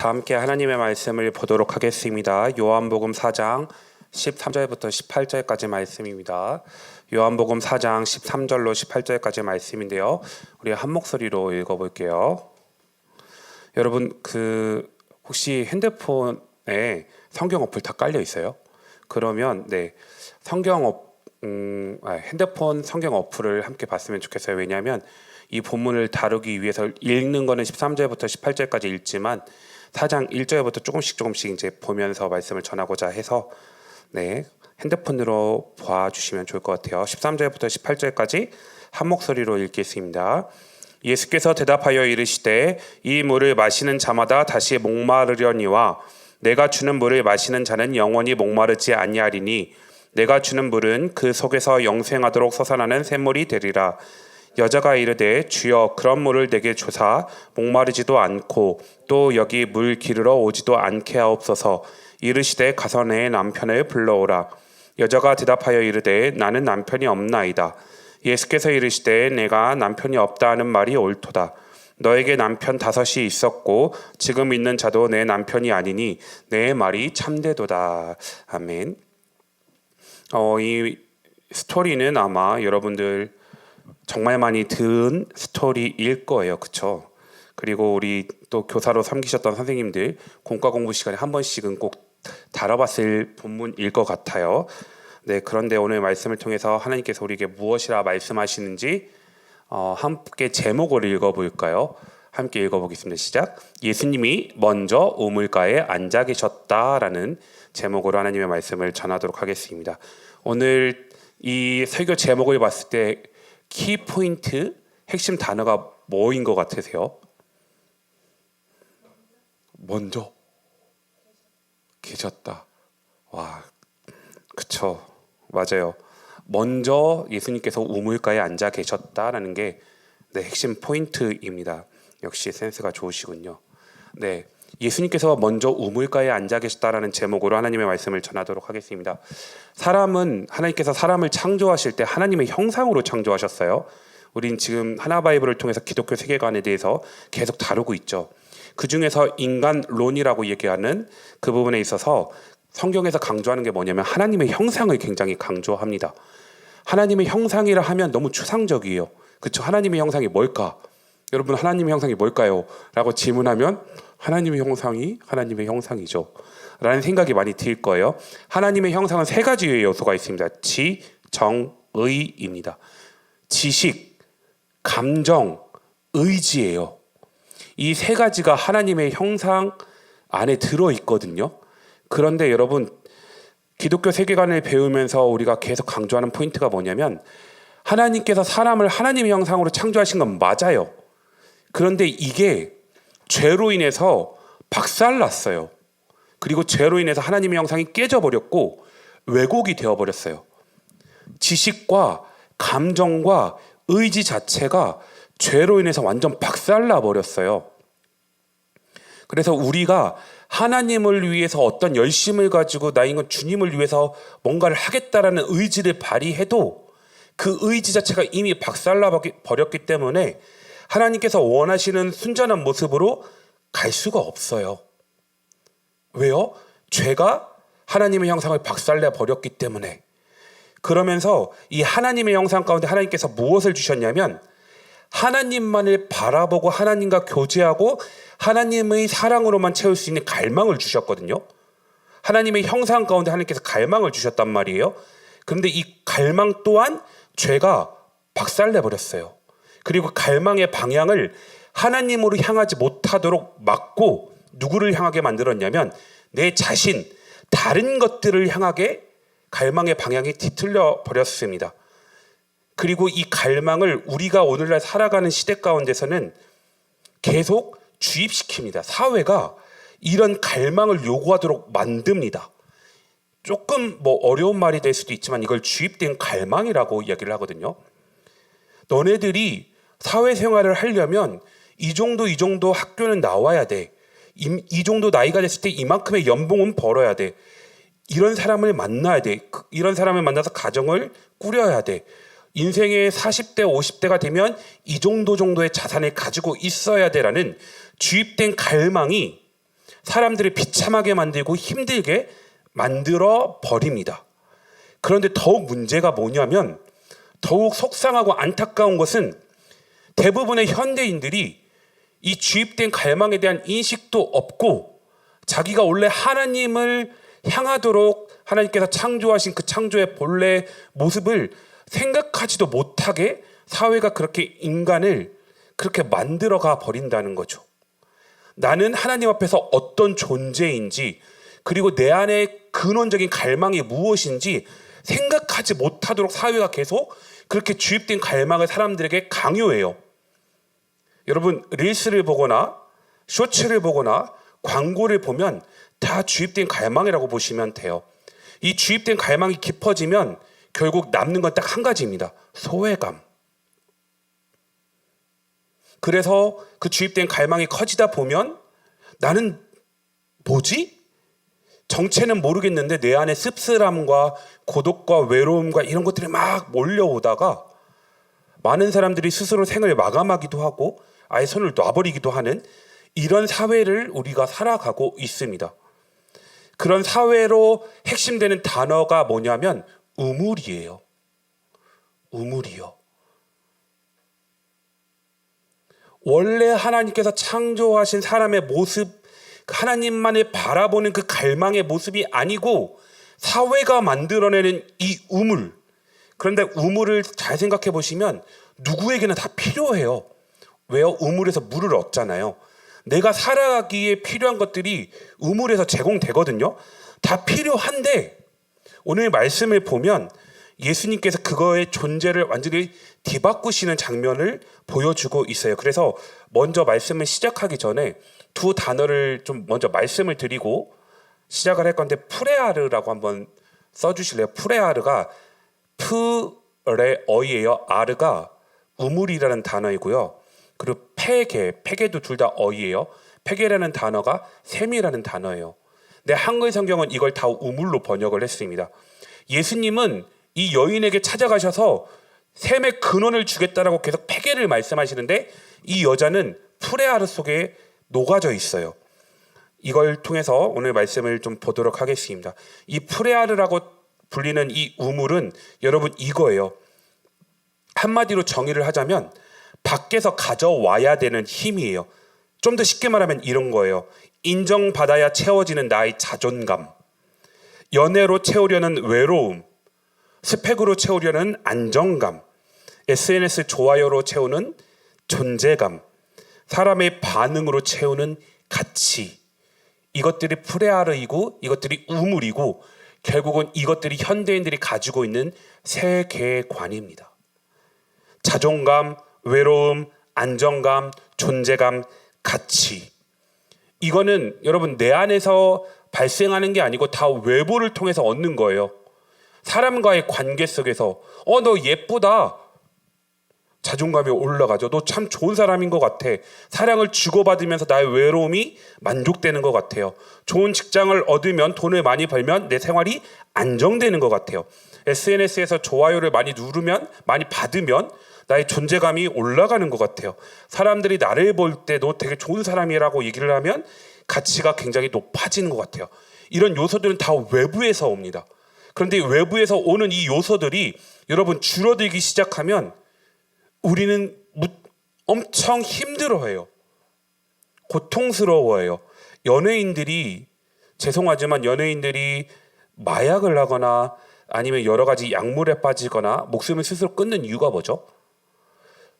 다 함께 하나님의 말씀을 보도록 하겠습니다. 요한복음 4장 13절부터 18절까지 말씀입니다. 요한복음 4장 13절로 18절까지 말씀인데요. 우리 한 목소리로 읽어볼게요. 여러분 혹시 핸드폰에 성경 어플 다 깔려 있어요? 그러면 핸드폰 성경 어플을 함께 봤으면 좋겠어요. 왜냐하면 이 본문을 다루기 위해서 읽는 거는 13절부터 18절까지 읽지만 4장 1절부터 조금씩 이제 보면서 말씀을 전하고자 해서 핸드폰으로 봐주시면 좋을 것 같아요. 13절부터 18절까지 한 목소리로 읽겠습니다. 예수께서 대답하여 이르시되 이 물을 마시는 자마다 다시 목마르려니와 내가 주는 물을 마시는 자는 영원히 목마르지 아니하리니 내가 주는 물은 그 속에서 영생하도록 솟아나는 샘물이 되리라. 여자가 이르되 주여 그런 물을 내게 주사 목마르지도 않고 또 여기 물 기르러 오지도 않게 하옵소서. 이르시되 가서 내 남편을 불러오라. 여자가 대답하여 이르되 나는 남편이 없나이다. 예수께서 이르시되 내가 남편이 없다 하는 말이 옳도다. 너에게 남편 5이 있었고 지금 있는 자도 내 남편이 아니니 내 말이 참되도다. 아멘. 이 스토리는 아마 여러분들 정말 많이 들은 스토리일 거예요. 그렇죠? 그리고 우리 또 교사로 섬기셨던 선생님들 공과 공부 시간에 한 번씩은 꼭 다뤄봤을 본문일 것 같아요. 그런데 오늘 말씀을 통해서 하나님께서 우리에게 무엇이라 말씀하시는지 함께 제목을 읽어볼까요? 함께 읽어보겠습니다. 시작. 예수님이 먼저 우물가에 앉아 계셨다라는 제목으로 하나님의 말씀을 전하도록 하겠습니다. 오늘 이 설교 제목을 봤을 때 키포인트, 핵심 단어가 뭐인 것 같으세요? 먼저 계셨다. 와, 그쵸, 맞아요. 먼저 예수님께서 우물가에 앉아 계셨다라는 게 핵심 포인트입니다. 역시 센스가 좋으시군요. 예수님께서 먼저 우물가에 앉아 계셨다라는 제목으로 하나님의 말씀을 전하도록 하겠습니다. 하나님께서 사람을 창조하실 때 하나님의 형상으로 창조하셨어요. 우린 지금 하나바이블을 통해서 기독교 세계관에 대해서 계속 다루고 있죠. 그 중에서 인간론이라고 얘기하는 그 부분에 있어서 성경에서 강조하는 게 뭐냐면 하나님의 형상을 굉장히 강조합니다. 하나님의 형상이라 하면 너무 추상적이에요. 그렇죠? 하나님의 형상이 뭘까? 여러분, 하나님의 형상이 뭘까요? 라고 질문하면 하나님의 형상이 하나님의 형상이죠 라는 생각이 많이 들 거예요. 하나님의 형상은 3가지의 요소가 있습니다. 지, 정, 의입니다. 지식, 감정, 의지예요. 이 3가지가 하나님의 형상 안에 들어있거든요. 그런데 여러분, 기독교 세계관을 배우면서 우리가 계속 강조하는 포인트가 뭐냐면 하나님께서 사람을 하나님의 형상으로 창조하신 건 맞아요. 그런데 이게 죄로 인해서 박살났어요. 그리고 죄로 인해서 하나님의 형상이 깨져버렸고 왜곡이 되어버렸어요. 지식과 감정과 의지 자체가 죄로 인해서 완전 박살나버렸어요. 그래서 우리가 하나님을 위해서 어떤 열심을 가지고 나 이건 주님을 위해서 뭔가를 하겠다라는 의지를 발휘해도 그 의지 자체가 이미 박살나버렸기 때문에 하나님께서 원하시는 순전한 모습으로 갈 수가 없어요. 왜요? 죄가 하나님의 형상을 박살내 버렸기 때문에. 그러면서 이 하나님의 형상 가운데 하나님께서 무엇을 주셨냐면 하나님만을 바라보고 하나님과 교제하고 하나님의 사랑으로만 채울 수 있는 갈망을 주셨거든요. 하나님의 형상 가운데 하나님께서 갈망을 주셨단 말이에요. 그런데 이 갈망 또한 죄가 박살내 버렸어요. 그리고 갈망의 방향을 하나님으로 향하지 못하도록 막고 누구를 향하게 만들었냐면 내 자신, 다른 것들을 향하게 갈망의 방향이 뒤틀려 버렸습니다. 그리고 이 갈망을 우리가 오늘날 살아가는 시대 가운데서는 계속 주입시킵니다. 사회가 이런 갈망을 요구하도록 만듭니다. 조금 어려운 말이 될 수도 있지만 이걸 주입된 갈망이라고 이야기를 하거든요. 너네들이 사회생활을 하려면 이 정도 학교는 나와야 돼. 이 정도 나이가 됐을 때 이만큼의 연봉은 벌어야 돼. 이런 사람을 만나야 돼. 이런 사람을 만나서 가정을 꾸려야 돼. 인생의 40대, 50대가 되면 이 정도의 자산을 가지고 있어야 돼라는 주입된 갈망이 사람들을 비참하게 만들고 힘들게 만들어 버립니다. 그런데 더욱 문제가 뭐냐면, 더욱 속상하고 안타까운 것은 대부분의 현대인들이 이 주입된 갈망에 대한 인식도 없고, 자기가 원래 하나님을 향하도록 하나님께서 창조하신 그 창조의 본래 모습을 생각하지도 못하게 사회가 그렇게 인간을 그렇게 만들어가 버린다는 거죠. 나는 하나님 앞에서 어떤 존재인지, 그리고 내 안에 근원적인 갈망이 무엇인지 생각하지 못하도록 사회가 계속 그렇게 주입된 갈망을 사람들에게 강요해요. 여러분, 릴스를 보거나 쇼츠를 보거나 광고를 보면 다 주입된 갈망이라고 보시면 돼요. 이 주입된 갈망이 깊어지면 결국 남는 건 딱 한 가지입니다. 소외감. 그래서 그 주입된 갈망이 커지다 보면 나는 뭐지? 정체는 모르겠는데 내 안에 씁쓸함과 고독과 외로움과 이런 것들이 막 몰려오다가 많은 사람들이 스스로 생을 마감하기도 하고 아예 손을 놔버리기도 하는 이런 사회를 우리가 살아가고 있습니다. 그런 사회로 핵심되는 단어가 뭐냐면 우물이에요. 우물이요. 원래 하나님께서 창조하신 사람의 모습, 하나님만을 바라보는 그 갈망의 모습이 아니고 사회가 만들어내는 이 우물. 그런데 우물을 잘 생각해 보시면 누구에게나 다 필요해요. 왜요? 우물에서 물을 얻잖아요. 내가 살아가기에 필요한 것들이 우물에서 제공되거든요. 다 필요한데 오늘 말씀을 보면 예수님께서 그거의 존재를 완전히 뒤바꾸시는 장면을 보여주고 있어요. 그래서 먼저 말씀을 시작하기 전에 두 단어를 좀 먼저 말씀을 드리고 시작을 할 건데, 프레아르라고 한번 써주실래요? 프레아르가 프레어이에요. 아르가 우물이라는 단어이고요. 그리고 폐계도 둘 다 어이에요. 폐계라는 단어가 샘이라는 단어예요. 근데 한글 성경은 이걸 다 우물로 번역을 했습니다. 예수님은 이 여인에게 찾아가셔서 샘의 근원을 주겠다라고 계속 폐계를 말씀하시는데 이 여자는 프레아르 속에 녹아져 있어요. 이걸 통해서 오늘 말씀을 좀 보도록 하겠습니다. 이 프레아르라고 불리는 이 우물은 여러분 이거예요. 한마디로 정의를 하자면 밖에서 가져와야 되는 힘이에요. 좀 더 쉽게 말하면 이런 거예요. 인정받아야 채워지는 나의 자존감, 연애로 채우려는 외로움, 스펙으로 채우려는 안정감, SNS 좋아요로 채우는 존재감, 사람의 반응으로 채우는 가치. 이것들이 프레아르이고 이것들이 우물이고 결국은 이것들이 현대인들이 가지고 있는 세계관입니다. 자존감, 외로움, 안정감, 존재감, 가치. 이거는 여러분 내 안에서 발생하는 게 아니고 다 외부를 통해서 얻는 거예요. 사람과의 관계 속에서 너 예쁘다. 자존감이 올라가죠. 너 참 좋은 사람인 것 같아. 사랑을 주고받으면서 나의 외로움이 만족되는 것 같아요. 좋은 직장을 얻으면, 돈을 많이 벌면 내 생활이 안정되는 것 같아요. SNS에서 좋아요를 많이 누르면, 많이 받으면 나의 존재감이 올라가는 것 같아요. 사람들이 나를 볼 때 너 되게 좋은 사람이라고 얘기를 하면 가치가 굉장히 높아지는 것 같아요. 이런 요소들은 다 외부에서 옵니다. 그런데 외부에서 오는 이 요소들이 여러분 줄어들기 시작하면 우리는 엄청 힘들어해요. 고통스러워해요. 연예인들이, 죄송하지만 연예인들이 마약을 하거나 아니면 여러 가지 약물에 빠지거나 목숨을 스스로 끊는 이유가 뭐죠?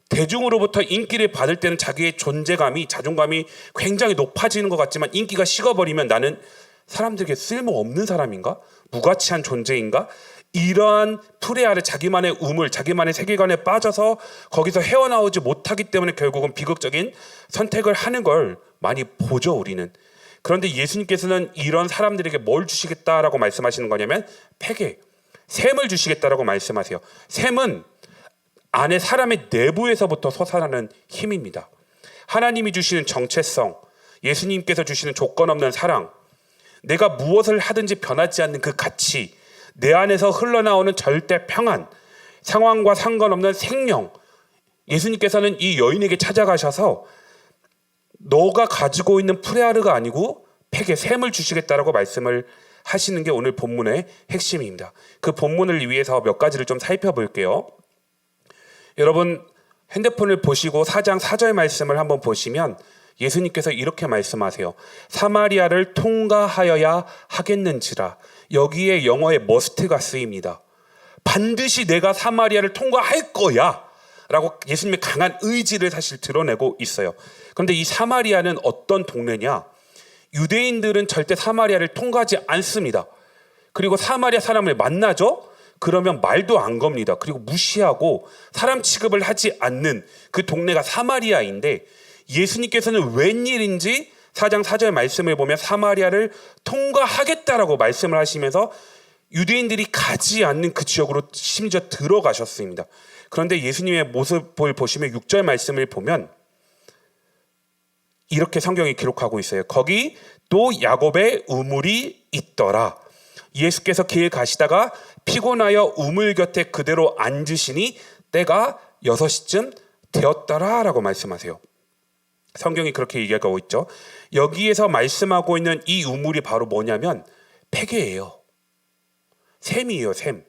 대중으로부터 인기를 받을 때는 자기의 존재감이, 자존감이 굉장히 높아지는 것 같지만 인기가 식어버리면 나는 사람들에게 쓸모없는 사람인가? 무가치한 존재인가? 이러한 프레아르, 자기만의 우물, 자기만의 세계관에 빠져서 거기서 헤어나오지 못하기 때문에 결국은 비극적인 선택을 하는 걸 많이 보죠, 우리는. 그런데 예수님께서는 이런 사람들에게 뭘 주시겠다라고 말씀하시는 거냐면 폐계, 샘을 주시겠다라고 말씀하세요. 샘은 안에 사람의 내부에서부터 솟아나는 힘입니다. 하나님이 주시는 정체성, 예수님께서 주시는 조건 없는 사랑, 내가 무엇을 하든지 변하지 않는 그 가치, 내 안에서 흘러나오는 절대 평안, 상황과 상관없는 생명. 예수님께서는 이 여인에게 찾아가셔서 너가 가지고 있는 프레아르가 아니고 팩에 샘을 주시겠다라고 말씀을 하시는 게 오늘 본문의 핵심입니다. 그 본문을 위해서 몇 가지를 좀 살펴볼게요. 여러분 핸드폰을 보시고 4장 4절 말씀을 한번 보시면 예수님께서 이렇게 말씀하세요. 사마리아를 통과하여야 하겠는지라. 여기에 영어의 must가 쓰입니다. 반드시 내가 사마리아를 통과할 거야 라고 예수님의 강한 의지를 사실 드러내고 있어요. 그런데 이 사마리아는 어떤 동네냐? 유대인들은 절대 사마리아를 통과하지 않습니다. 그리고 사마리아 사람을 만나죠? 그러면 말도 안 겁니다. 그리고 무시하고 사람 취급을 하지 않는 그 동네가 사마리아인데 예수님께서는 웬일인지 4장 4절 말씀을 보면 사마리아를 통과하겠다라고 말씀을 하시면서 유대인들이 가지 않는 그 지역으로 심지어 들어가셨습니다. 그런데 예수님의 모습을 보시면 6절 말씀을 보면 이렇게 성경이 기록하고 있어요. 거기 또 야곱의 우물이 있더라. 예수께서 길 가시다가 피곤하여 우물 곁에 그대로 앉으시니 때가 6시쯤 되었더라 라고 말씀하세요. 성경이 그렇게 얘기하고 있죠. 여기에서 말씀하고 있는 이 우물이 바로 뭐냐면 폐계예요. 샘이에요. 샘.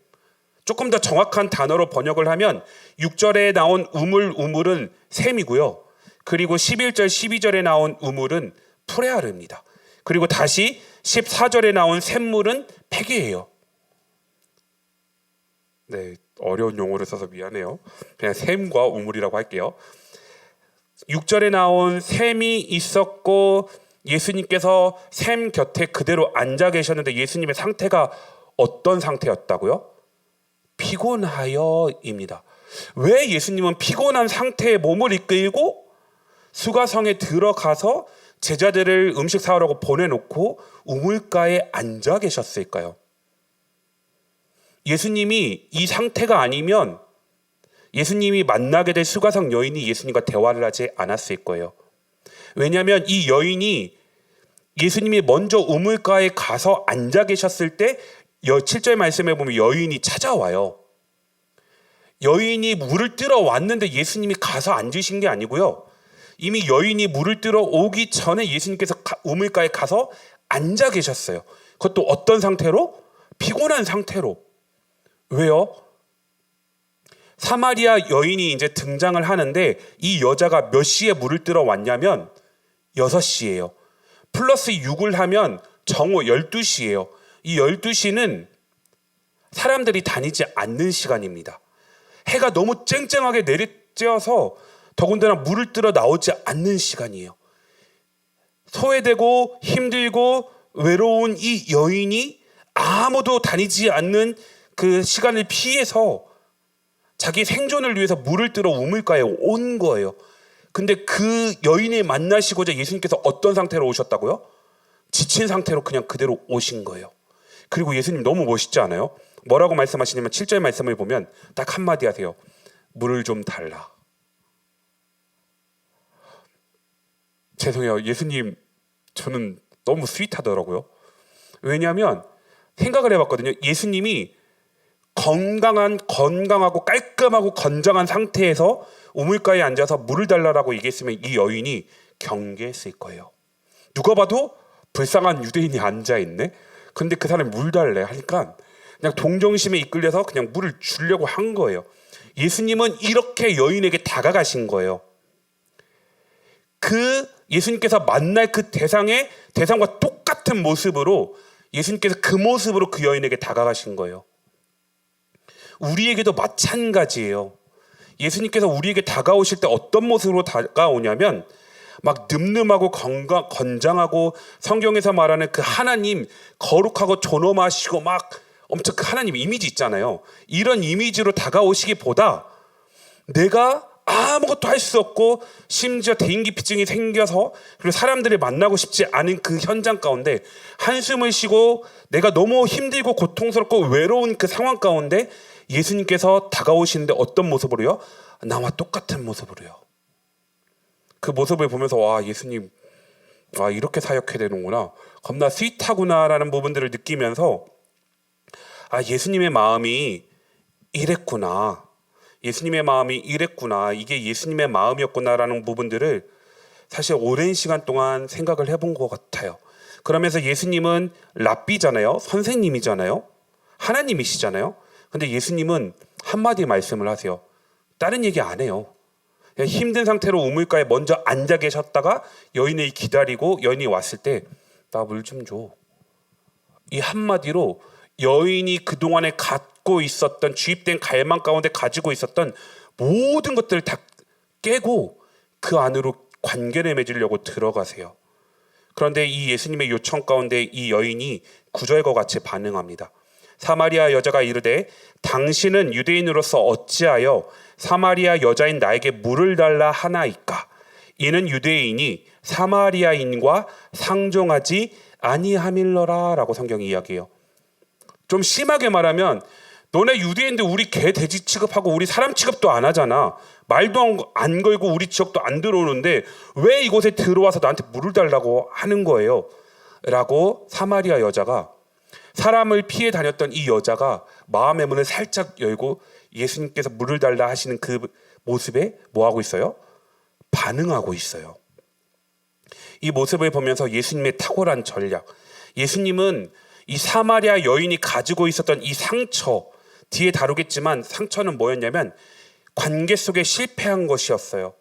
조금 더 정확한 단어로 번역을 하면 6절에 나온 우물은 샘이고요. 그리고 11절 12절에 나온 우물은 프레아르입니다. 그리고 다시 14절에 나온 샘물은 폐계예요. 네, 어려운 용어를 써서 미안해요. 그냥 샘과 우물이라고 할게요. 6절에 나온 샘이 있었고 예수님께서 샘 곁에 그대로 앉아 계셨는데 예수님의 상태가 어떤 상태였다고요? 피곤하여입니다. 왜 예수님은 피곤한 상태에 몸을 이끌고 수가성에 들어가서 제자들을 음식 사오라고 보내놓고 우물가에 앉아 계셨을까요? 예수님이 이 상태가 아니면 예수님이 만나게 될 수가성 여인이 예수님과 대화를 하지 않았을 거예요. 왜냐하면 이 여인이 예수님이 먼저 우물가에 가서 앉아 계셨을 때 7절 말씀에 보면 여인이 찾아와요. 여인이 물을 뜨러 왔는데 예수님이 가서 앉으신 게 아니고요. 이미 여인이 물을 뜨러 오기 전에 예수님께서 우물가에 가서 앉아 계셨어요. 그것도 어떤 상태로? 피곤한 상태로. 왜요? 사마리아 여인이 이제 등장을 하는데 이 여자가 몇 시에 물을 뜨러 왔냐면 6시예요. 플러스 6을 하면 정오 12시예요. 이 12시는 사람들이 다니지 않는 시간입니다. 해가 너무 쨍쨍하게 내리쬐어서 더군다나 물을 뜨러 나오지 않는 시간이에요. 소외되고 힘들고 외로운 이 여인이 아무도 다니지 않는 그 시간을 피해서 자기 생존을 위해서 물을 뜨러 우물가에 온 거예요. 근데 그 여인을 만나시고자 예수님께서 어떤 상태로 오셨다고요? 지친 상태로 그냥 그대로 오신 거예요. 그리고 예수님 너무 멋있지 않아요? 뭐라고 말씀하시냐면 7절 말씀을 보면 딱 한마디 하세요. 물을 좀 달라. 죄송해요. 예수님 저는 너무 스윗하더라고요. 왜냐하면 생각을 해봤거든요. 예수님이 건강하고 깔끔하고 건장한 상태에서 우물가에 앉아서 물을 달라고 얘기했으면 이 여인이 경계했을 거예요. 누가 봐도 불쌍한 유대인이 앉아있네. 근데 그 사람이 물 달래 하니까 그냥 동정심에 이끌려서 그냥 물을 주려고 한 거예요. 예수님은 이렇게 여인에게 다가가신 거예요. 그 예수님께서 만날 그 대상과 똑같은 모습으로 예수님께서 그 모습으로 그 여인에게 다가가신 거예요. 우리에게도 마찬가지예요. 예수님께서 우리에게 다가오실 때 어떤 모습으로 다가오냐면 막 늠름하고 건장하고 성경에서 말하는 그 하나님 거룩하고 존엄하시고 막 엄청 그 하나님 이미지 있잖아요. 이런 이미지로 다가오시기보다 내가 아무것도 할 수 없고 심지어 대인기피증이 생겨서 그리고 사람들을 만나고 싶지 않은 그 현장 가운데 한숨을 쉬고 내가 너무 힘들고 고통스럽고 외로운 그 상황 가운데 예수님께서 다가오시는데 어떤 모습으로요? 나와 똑같은 모습으로요. 그 모습을 보면서 와 예수님 와 이렇게 사역해야 되는구나. 겁나 스윗하구나라는 부분들을 느끼면서 아 예수님의 마음이 이랬구나. 예수님의 마음이 이랬구나. 이게 예수님의 마음이었구나라는 부분들을 사실 오랜 시간 동안 생각을 해본 것 같아요. 그러면서 예수님은 랍비잖아요. 선생님이잖아요. 하나님이시잖아요. 근데 예수님은 한마디 말씀을 하세요. 다른 얘기 안 해요. 그냥 힘든 상태로 우물가에 먼저 앉아 계셨다가 여인이 기다리고 여인이 왔을 때 나 물 좀 줘. 이 한마디로 여인이 그동안에 갖고 있었던 주입된 갈망 가운데 가지고 있었던 모든 것들을 다 깨고 그 안으로 관계를 맺으려고 들어가세요. 그런데 이 예수님의 요청 가운데 이 여인이 구절과 같이 반응합니다. 사마리아 여자가 이르되 당신은 유대인으로서 어찌하여 사마리아 여자인 나에게 물을 달라 하나이까? 이는 유대인이 사마리아인과 상종하지 아니함일러라 라고 성경이 이야기해요. 좀 심하게 말하면 너네 유대인들 우리 개 돼지 취급하고 우리 사람 취급도 안 하잖아. 말도 안 걸고 우리 지역도 안 들어오는데 왜 이곳에 들어와서 나한테 물을 달라고 하는 거예요? 라고 사마리아 여자가, 사람을 피해 다녔던 이 여자가 마음의 문을 살짝 열고 예수님께서 물을 달라 하시는 그 모습에 뭐 하고 있어요? 반응하고 있어요. 이 모습을 보면서 예수님의 탁월한 전략, 예수님은 이 사마리아 여인이 가지고 있었던 이 상처, 뒤에 다루겠지만 상처는 뭐였냐면 관계 속에 실패한 것이었어요.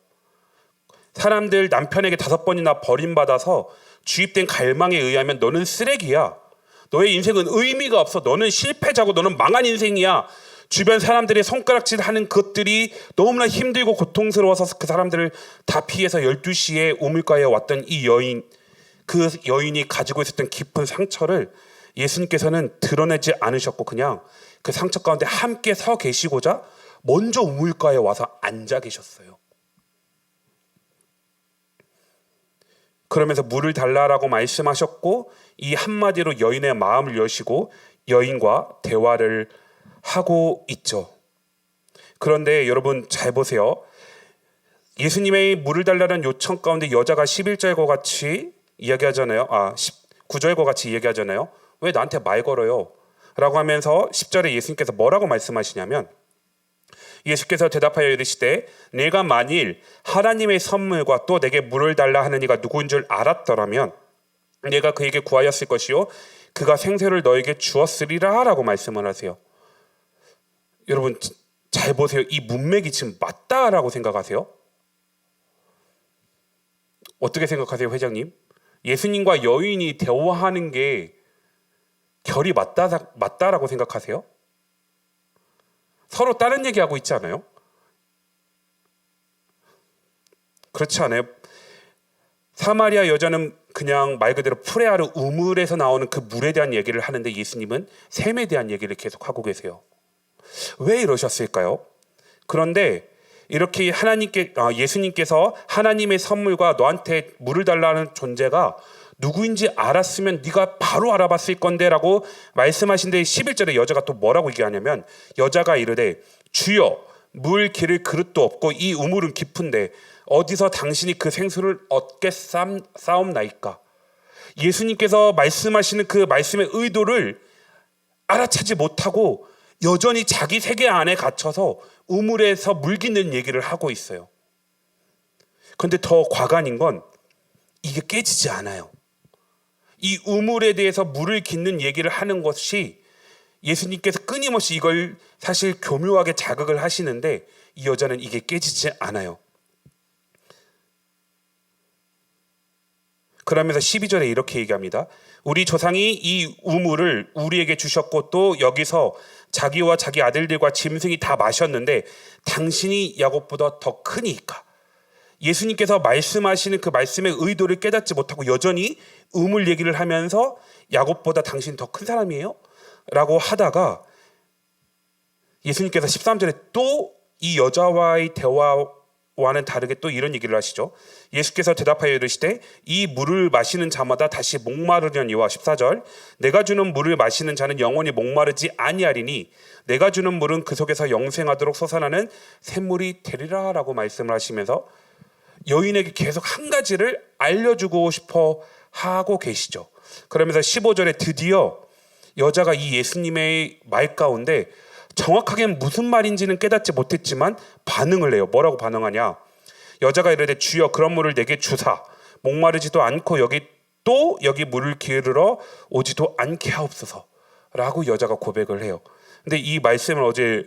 사람들 남편에게 5번이나 버림받아서 주입된 갈망에 의하면 너는 쓰레기야. 너의 인생은 의미가 없어. 너는 실패자고 너는 망한 인생이야. 주변 사람들의 손가락질하는 것들이 너무나 힘들고 고통스러워서 그 사람들을 다 피해서 12시에 우물가에 왔던 이 여인, 그 여인이 가지고 있었던 깊은 상처를 예수님께서는 드러내지 않으셨고 그냥 그 상처 가운데 함께 서 계시고자 먼저 우물가에 와서 앉아 계셨어요. 그러면서 물을 달라라고 말씀하셨고 이 한마디로 여인의 마음을 여시고 여인과 대화를 하고 있죠. 그런데 여러분 잘 보세요. 예수님의 물을 달라는 요청 가운데 여자가 11절과 같이 이야기하잖아요. 9절과 같이 이야기하잖아요. 왜 나한테 말 걸어요? 라고 하면서 10절에 예수님께서 뭐라고 말씀하시냐면 예수께서 대답하여 이르시되 내가 만일 하나님의 선물과 또 내게 물을 달라 하는 이가 누구인 줄 알았더라면 내가 그에게 구하였을 것이요 그가 생수를 너에게 주었으리라 라고 말씀을 하세요. 여러분 잘 보세요. 이 문맥이 지금 맞다라고 생각하세요? 어떻게 생각하세요, 회장님? 예수님과 여인이 대화하는 게 결이 맞다라고 생각하세요? 서로 다른 얘기하고 있지 않아요? 그렇지 않아요? 사마리아 여자는 그냥 말 그대로 프레아르 우물에서 나오는 그 물에 대한 얘기를 하는데 예수님은 샘에 대한 얘기를 계속 하고 계세요. 왜 이러셨을까요? 그런데 이렇게 예수님께서 하나님의 선물과 너한테 물을 달라는 존재가 누구인지 알았으면 네가 바로 알아봤을 건데 라고 말씀하신데 11절에 여자가 또 뭐라고 얘기하냐면 여자가 이르되 주여 물 기를 그릇도 없고 이 우물은 깊은데 어디서 당신이 그 생수를 얻게 싸움나이까? 예수님께서 말씀하시는 그 말씀의 의도를 알아차지 못하고 여전히 자기 세계 안에 갇혀서 우물에서 물 깃는 얘기를 하고 있어요. 그런데 더 과간인 건 이게 깨지지 않아요. 이 우물에 대해서 물을 깃는 얘기를 하는 것이 예수님께서 끊임없이 이걸 사실 교묘하게 자극을 하시는데 이 여자는 이게 깨지지 않아요. 그러면서 12절에 이렇게 얘기합니다. 우리 조상이 이 우물을 우리에게 주셨고 또 여기서 자기와 자기 아들들과 짐승이 다 마셨는데 당신이 야곱보다 더 크니까. 예수님께서 말씀하시는 그 말씀의 의도를 깨닫지 못하고 여전히 우물 얘기를 하면서 야곱보다 당신이 더 큰 사람이에요? 라고 하다가 예수님께서 13절에 또 이 여자와의 대화와는 다르게 또 이런 얘기를 하시죠. 예수께서 대답하여 이르시되 이 물을 마시는 자마다 다시 목마르려니와 14절 내가 주는 물을 마시는 자는 영원히 목마르지 아니하리니 내가 주는 물은 그 속에서 영생하도록 솟아나는 샘물이 되리라 라고 말씀을 하시면서 여인에게 계속 한 가지를 알려주고 싶어 하고 계시죠. 그러면서 15절에 드디어 여자가 이 예수님의 말 가운데 정확하게 무슨 말인지는 깨닫지 못했지만 반응을 해요. 뭐라고 반응하냐? 여자가 이르되 주여 그런 물을 내게 주사 목마르지도 않고 여기 또 여기 물을 기르러 오지도 않게 하옵소서라고 여자가 고백을 해요. 근데 이 말씀을 어제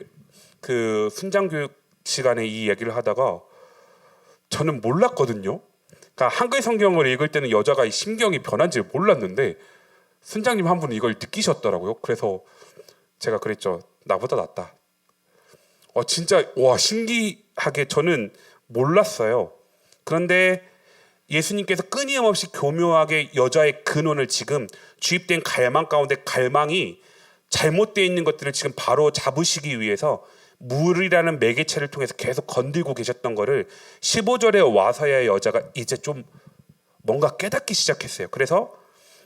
그 순장교육 시간에 이 얘기를 하다가 저는 몰랐거든요. 그러니까 한글 성경을 읽을 때는 여자가 이 심경이 변한지 몰랐는데 순장님 한 분은 이걸 느끼셨더라고요. 그래서 제가 그랬죠. 나보다 낫다. 진짜 와 신기하게 저는 몰랐어요. 그런데 예수님께서 끊임없이 교묘하게 여자의 근원을 지금 주입된 갈망 가운데 갈망이 잘못되어 있는 것들을 지금 바로 잡으시기 위해서 물이라는 매개체를 통해서 계속 건들고 계셨던 거를 15절에 와서야 여자가 이제 좀 뭔가 깨닫기 시작했어요. 그래서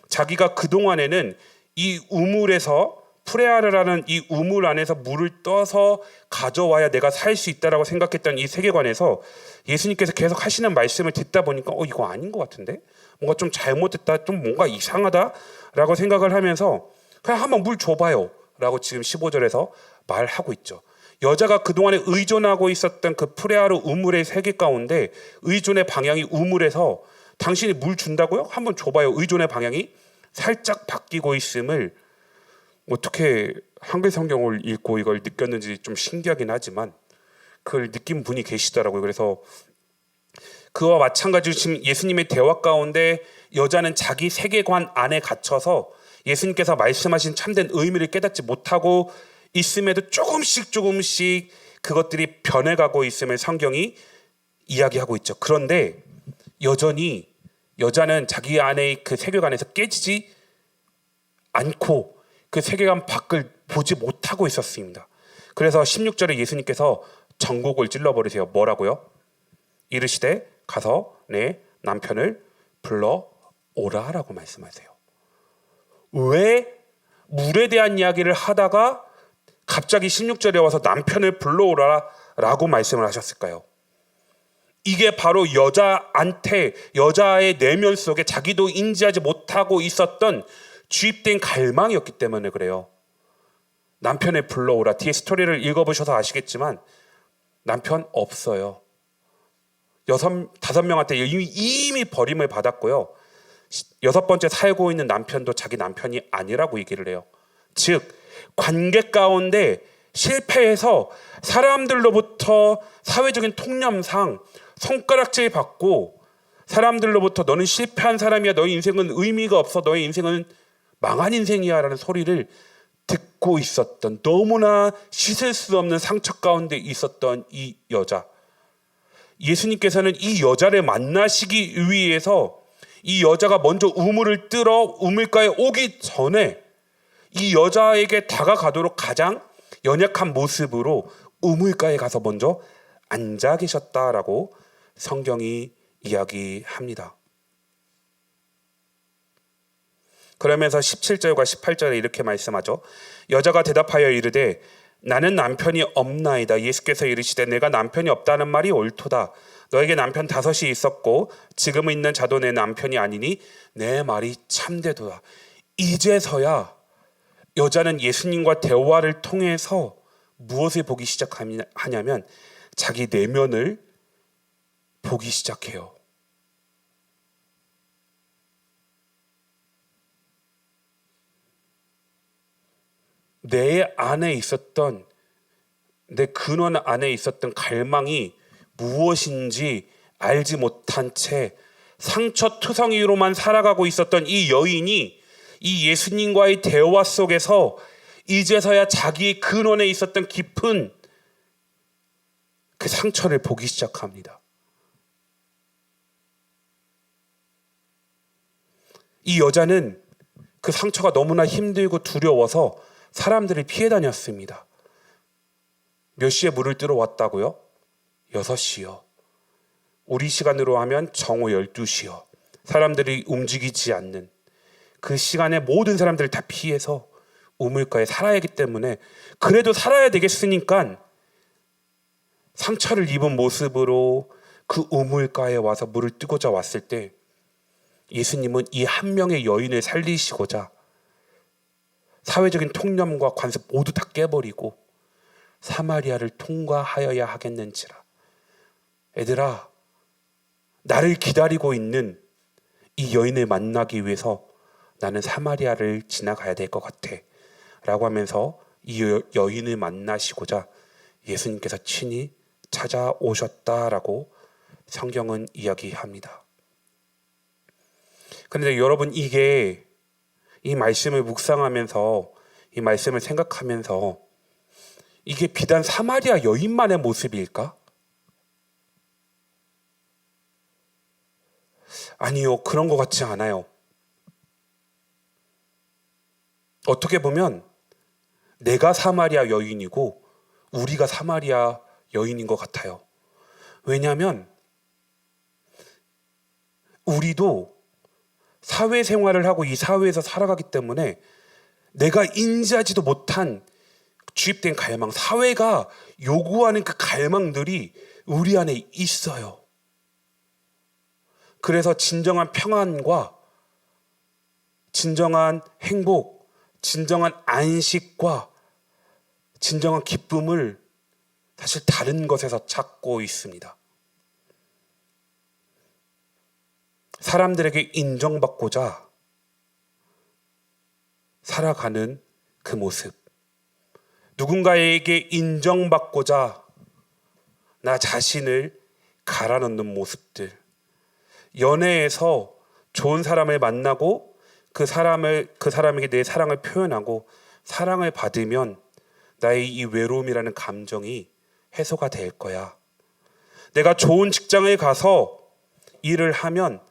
자기가 그동안에는 이 우물에서 프레아르라는 이 우물 안에서 물을 떠서 가져와야 내가 살 수 있다라고 생각했던 이 세계관에서 예수님께서 계속 하시는 말씀을 듣다 보니까 이거 아닌 것 같은데? 뭔가 좀 잘못됐다, 좀 뭔가 이상하다라고 생각을 하면서 그냥 한번 물 줘봐요 라고 지금 15절에서 말하고 있죠. 여자가 그동안에 의존하고 있었던 그 프레아르 우물의 세계 가운데 의존의 방향이 우물에서 당신이 물 준다고요? 한번 줘봐요. 의존의 방향이 살짝 바뀌고 있음을 어떻게 한글 성경을 읽고 이걸 느꼈는지 좀 신기하긴 하지만 그걸 느낀 분이 계시더라고요. 그래서 그와 마찬가지로 지금 예수님의 대화 가운데 여자는 자기 세계관 안에 갇혀서 예수님께서 말씀하신 참된 의미를 깨닫지 못하고 있음에도 조금씩 그것들이 변해가고 있음을 성경이 이야기하고 있죠. 그런데 여전히 여자는 자기 안의 그 세계관에서 깨지지 않고 그 세계관 밖을 보지 못하고 있었습니다. 그래서 16절에 예수님께서 전곡을 찔러버리세요. 뭐라고요? 이르시되 가서 내 남편을 불러오라 라고 말씀하세요. 왜 물에 대한 이야기를 하다가 갑자기 16절에 와서 남편을 불러오라 라고 말씀을 하셨을까요? 이게 바로 여자한테 여자의 내면 속에 자기도 인지하지 못하고 있었던 주입된 갈망이었기 때문에 그래요. 남편을 불러오라. 뒤에 스토리를 읽어보셔서 아시겠지만 남편 없어요. 5명한테 이미 버림을 받았고요. 6번째 살고 있는 남편도 자기 남편이 아니라고 얘기를 해요. 즉 관계 가운데 실패해서 사람들로부터 사회적인 통념상 손가락질 받고 사람들로부터 너는 실패한 사람이야, 너의 인생은 의미가 없어, 너의 인생은 망한 인생이야 라는 소리를 듣고 있었던, 너무나 씻을 수 없는 상처 가운데 있었던 이 여자. 예수님께서는 이 여자를 만나시기 위해서 이 여자가 먼저 우물을 뚫어 우물가에 오기 전에 이 여자에게 다가가도록 가장 연약한 모습으로 우물가에 가서 먼저 앉아 계셨다라고 성경이 이야기합니다. 그러면서 17절과 18절에 이렇게 말씀하죠. 여자가 대답하여 이르되 나는 남편이 없나이다. 예수께서 이르시되 내가 남편이 없다는 말이 옳도다. 너에게 남편 5이 있었고 지금 있는 자도 내 남편이 아니니 내 말이 참되도다. 이제서야 여자는 예수님과 대화를 통해서 무엇을 보기 시작하냐면 자기 내면을 보기 시작해요. 내 안에 있었던, 내 근원 안에 있었던 갈망이 무엇인지 알지 못한 채 상처투성이로만 살아가고 있었던 이 여인이 이 예수님과의 대화 속에서 이제서야 자기의 근원에 있었던 깊은 그 상처를 보기 시작합니다. 이 여자는 그 상처가 너무나 힘들고 두려워서 사람들을 피해 다녔습니다. 몇 시에 물을 뜨러 왔다고요? 6시요. 우리 시간으로 하면 정오 12시요. 사람들이 움직이지 않는 그 시간에 모든 사람들을 다 피해서 우물가에 살아야 하기 때문에 그래도 살아야 되겠으니까 상처를 입은 모습으로 그 우물가에 와서 물을 뜨고자 왔을 때 예수님은 이 한 명의 여인을 살리시고자 사회적인 통념과 관습 모두 다 깨버리고 사마리아를 통과하여야 하겠는지라. 애들아, 나를 기다리고 있는 이 여인을 만나기 위해서 나는 사마리아를 지나가야 될 것 같아 라고 하면서 이 여인을 만나시고자 예수님께서 친히 찾아오셨다라고 성경은 이야기합니다. 그런데 여러분, 이 말씀을 묵상하면서, 이 말씀을 생각하면서 이게 비단 사마리아 여인만의 모습일까? 아니요, 그런 것 같지 않아요. 어떻게 보면 내가 사마리아 여인이고 우리가 사마리아 여인인 것 같아요. 왜냐하면 우리도 사회생활을 하고 이 사회에서 살아가기 때문에 내가 인지하지도 못한 주입된 갈망, 사회가 요구하는 그 갈망들이 우리 안에 있어요. 그래서 진정한 평안과 진정한 행복, 진정한 안식과 진정한 기쁨을 사실 다른 것에서 찾고 있습니다. 사람들에게 인정받고자 살아가는 그 모습, 누군가에게 인정받고자 나 자신을 갈아넣는 모습들, 연애에서 좋은 사람을 만나고 그 사람에게 내 사랑을 표현하고 사랑을 받으면 나의 이 외로움이라는 감정이 해소가 될 거야. 내가 좋은 직장을 가서 일을 하면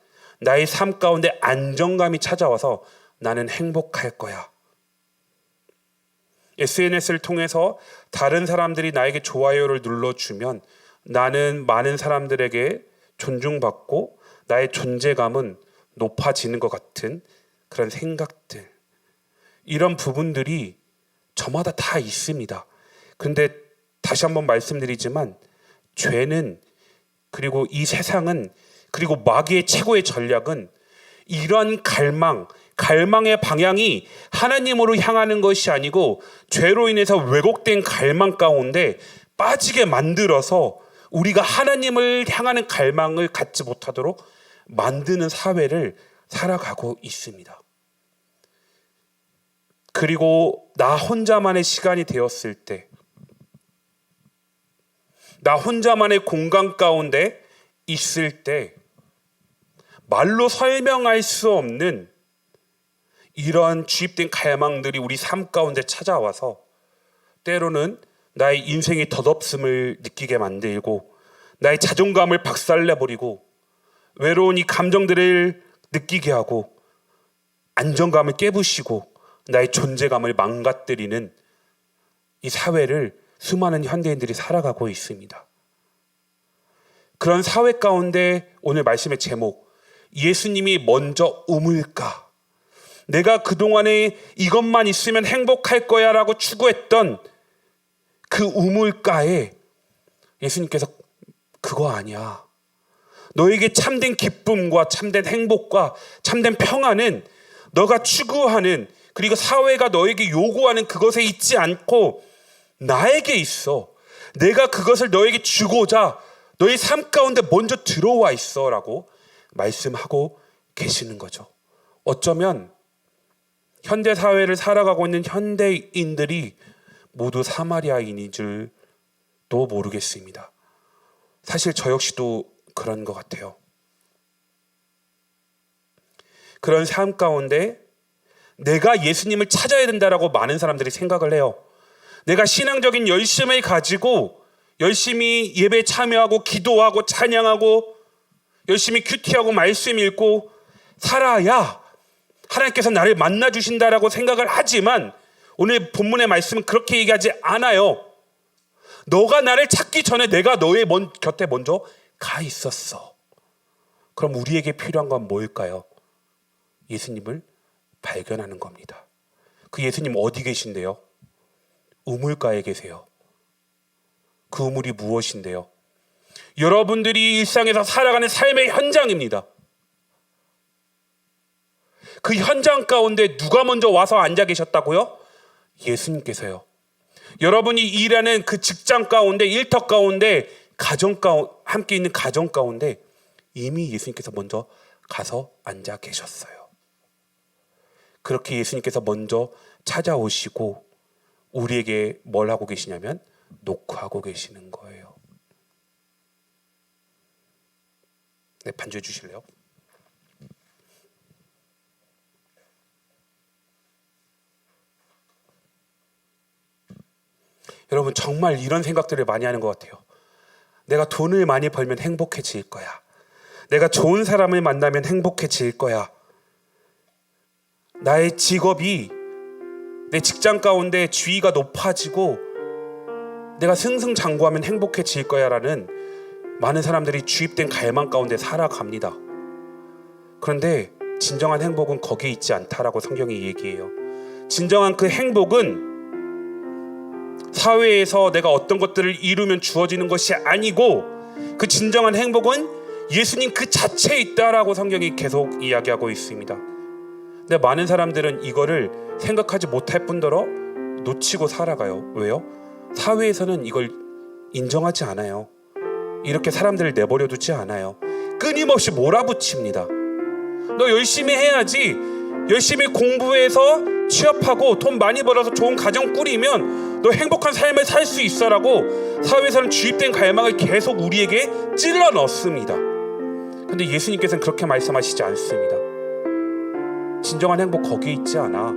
나의 삶 가운데 안정감이 찾아와서 나는 행복할 거야. SNS를 통해서 다른 사람들이 나에게 좋아요를 눌러주면 나는 많은 사람들에게 존중받고 나의 존재감은 높아지는 것 같은 그런 생각들, 이런 부분들이 저마다 다 있습니다. 근데 다시 한번 말씀드리지만 죄는, 그리고 이 세상은, 그리고 마귀의 최고의 전략은 이러한 갈망의 방향이 하나님으로 향하는 것이 아니고 죄로 인해서 왜곡된 갈망 가운데 빠지게 만들어서 우리가 하나님을 향하는 갈망을 갖지 못하도록 만드는 사회를 살아가고 있습니다. 그리고 나 혼자만의 시간이 되었을 때, 나 혼자만의 공간 가운데 있을 때 말로 설명할 수 없는 이러한 주입된 갈망들이 우리 삶 가운데 찾아와서 때로는 나의 인생의 덧없음을 느끼게 만들고 나의 자존감을 박살내버리고 외로운 이 감정들을 느끼게 하고 안정감을 깨부시고 나의 존재감을 망가뜨리는 이 사회를 수많은 현대인들이 살아가고 있습니다. 그런 사회 가운데 오늘 말씀의 제목, 예수님이 먼저 우물가, 내가 그동안에 이것만 있으면 행복할 거야 라고 추구했던 그 우물가에 예수님께서 그거 아니야, 너에게 참된 기쁨과 참된 행복과 참된 평안은 너가 추구하는, 그리고 사회가 너에게 요구하는 그것에 있지 않고 나에게 있어. 내가 그것을 너에게 주고자 너의 삶 가운데 먼저 들어와 있어 라고 말씀하고 계시는 거죠. 어쩌면 현대사회를 살아가고 있는 현대인들이 모두 사마리아인인 줄도 모르겠습니다. 사실 저 역시도 그런 것 같아요. 그런 삶 가운데 내가 예수님을 찾아야 된다라고 많은 사람들이 생각을 해요. 내가 신앙적인 열심을 가지고 열심히 예배에 참여하고 기도하고 찬양하고 열심히 큐티하고 말씀 읽고 살아야 하나님께서 나를 만나 주신다라고 생각을 하지만 오늘 본문의 말씀은 그렇게 얘기하지 않아요. 너가 나를 찾기 전에 내가 너의 곁에 먼저 가 있었어. 그럼 우리에게 필요한 건 뭘까요? 예수님을 발견하는 겁니다. 그 예수님 어디 계신데요? 우물가에 계세요. 그 우물이 무엇인데요? 여러분들이 일상에서 살아가는 삶의 현장입니다. 그 현장 가운데 누가 먼저 와서 앉아 계셨다고요? 예수님께서요. 여러분이 일하는 그 직장 가운데, 일터 가운데, 함께 있는 가정 가운데 이미 예수님께서 먼저 가서 앉아 계셨어요. 그렇게 예수님께서 먼저 찾아오시고 우리에게 뭘 하고 계시냐면 노크하고 계시는 거예요. 네, 반주해 주실래요? 여러분, 정말 이런 생각들을 많이 하는 것 같아요. 내가 돈을 많이 벌면 행복해질 거야. 내가 좋은 사람을 만나면 행복해질 거야. 나의 직업이, 내 직장 가운데 지위가 높아지고 내가 승승장구하면 행복해질 거야 라는 많은 사람들이 주입된 갈망 가운데 살아갑니다. 그런데 진정한 행복은 거기에 있지 않다라고 성경이 얘기해요. 진정한 그 행복은 사회에서 내가 어떤 것들을 이루면 주어지는 것이 아니고 그 진정한 행복은 예수님 그 자체에 있다라고 성경이 계속 이야기하고 있습니다. 근데 많은 사람들은 이거를 생각하지 못할 뿐더러 놓치고 살아가요. 왜요? 사회에서는 이걸 인정하지 않아요. 이렇게 사람들을 내버려 두지 않아요. 끊임없이 몰아붙입니다. 너 열심히 해야지. 열심히 공부해서 취업하고 돈 많이 벌어서 좋은 가정 꾸리면 너 행복한 삶을 살 수 있어라고 사회에서는 주입된 갈망을 계속 우리에게 찔러 넣습니다. 근데 예수님께서는 그렇게 말씀하시지 않습니다. 진정한 행복 거기에 있지 않아.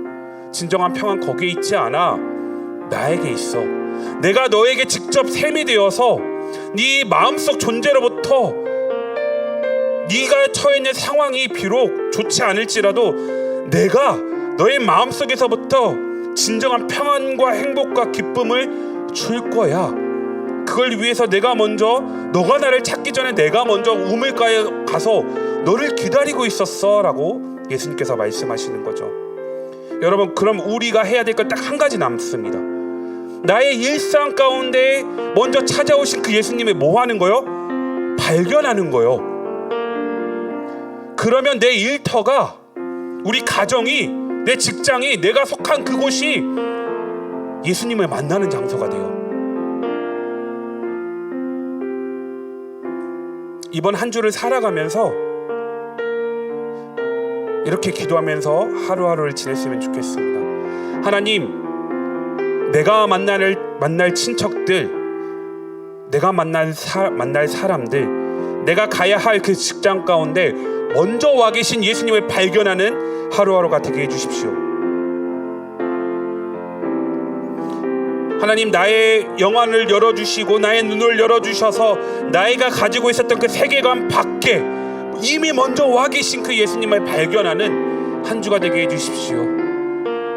진정한 평안 거기에 있지 않아. 나에게 있어. 내가 너에게 직접 셈이 되어서 네 마음속 존재로부터 네가 처해 있는 상황이 비록 좋지 않을지라도 내가 너의 마음속에서부터 진정한 평안과 행복과 기쁨을 줄 거야. 그걸 위해서 내가 먼저, 너가 나를 찾기 전에 내가 먼저 우물가에 가서 너를 기다리고 있었어 라고 예수님께서 말씀하시는 거죠. 여러분, 그럼 우리가 해야 될 건 딱 한 가지 남습니다. 나의 일상 가운데 먼저 찾아오신 그 예수님을 뭐 하는 거요? 발견하는 거요. 그러면 내 일터가, 우리 가정이, 내 직장이, 내가 속한 그곳이 예수님을 만나는 장소가 돼요. 이번 한 주를 살아가면서 이렇게 기도하면서 하루하루를 지냈으면 좋겠습니다. 하나님, 내가 만날 친척들, 내가 만날 사람들, 내가 가야 할 그 직장 가운데 먼저 와 계신 예수님을 발견하는 하루하루가 되게 해주십시오. 하나님, 나의 영안을 열어주시고 나의 눈을 열어주셔서 나이가 가지고 있었던 그 세계관 밖에 이미 먼저 와 계신 그 예수님을 발견하는 한 주가 되게 해주십시오.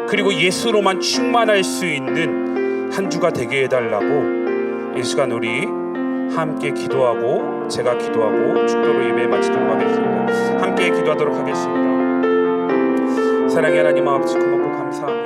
그리고 예수로만 충만할 수 있는 한 주가 되게 해달라고 이 시간 우리 함께 기도하고, 제가 기도하고 축도로 예배 마치도록 하겠습니다. 함께 기도하도록 하겠습니다. 사랑의 하나님 아버지, 고맙고 감사합니다.